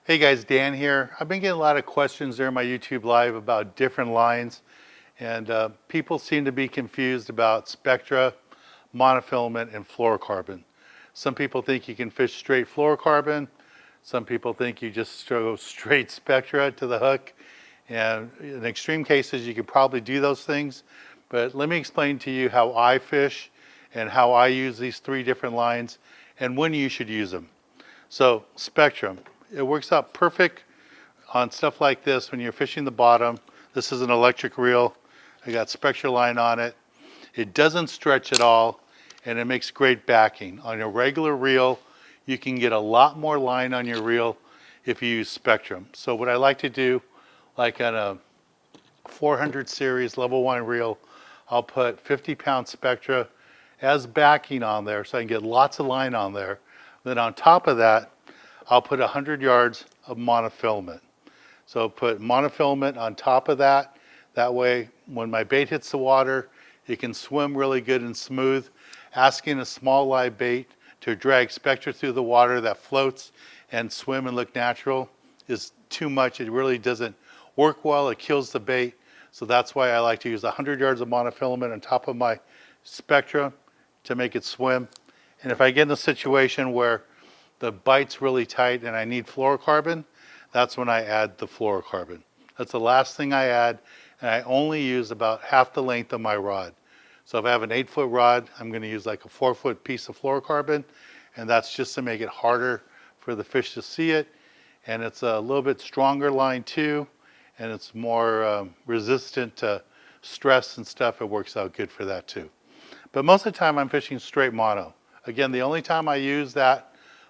Hey guys, Dan here. I've been getting a lot of questions during my YouTube live about different lines, and people seem to be confused about spectra, monofilament, and fluorocarbon. Some people think you can fish straight fluorocarbon. Some people think you just go straight spectra to the hook. And in extreme cases, you could probably do those things. But let me explain to you how I fish and how I use these three different lines and when you should use them. So spectrum, it works out perfect on stuff like this when you're fishing the bottom. This is an electric reel. I got spectra line on it. It doesn't stretch at all, and it makes great backing. On a regular reel, you can get a lot more line on your reel if you use spectrum. So what I like to do, like on a 400 series level 1 reel, I'll put 50-pound spectra as backing on there so I can get lots of line on there. Then on top of that, I'll put 100 yards of monofilament. So put monofilament on top of that. That way, when my bait hits the water, it can swim really good and smooth. Asking a small live bait to drag spectra through the water that floats and swim and look natural is too much. It really doesn't work well. It kills the bait. So that's why I like to use 100 yards of monofilament on top of my spectra to make it swim. And if I get in a situation where the bite's really tight and I need fluorocarbon, that's when I add the fluorocarbon. That's the last thing I add, and I only use about half the length of my rod. So if I have an 8-foot rod, I'm going to use like a 4-foot piece of fluorocarbon, and that's just to make it harder for the fish to see it. And it's a little bit stronger line too, and it's more resistant to stress and stuff. It works out good for that too. But most of the time I'm fishing straight mono. Again, the only time I use that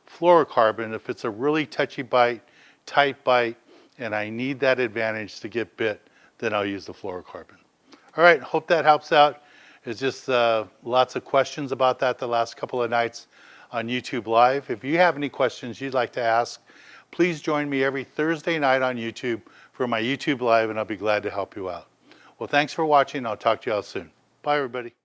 fluorocarbon, if it's a really touchy bite, tight bite, and I need that advantage to get bit, then I'll use the fluorocarbon. All right, hope that helps out. It's just lots of questions about that the last couple of nights on YouTube Live. If you have any questions you'd like to ask, please join me every Thursday night on YouTube for my YouTube Live, and I'll be glad to help you out. Well, thanks for watching. I'll talk to you all soon. Bye, everybody.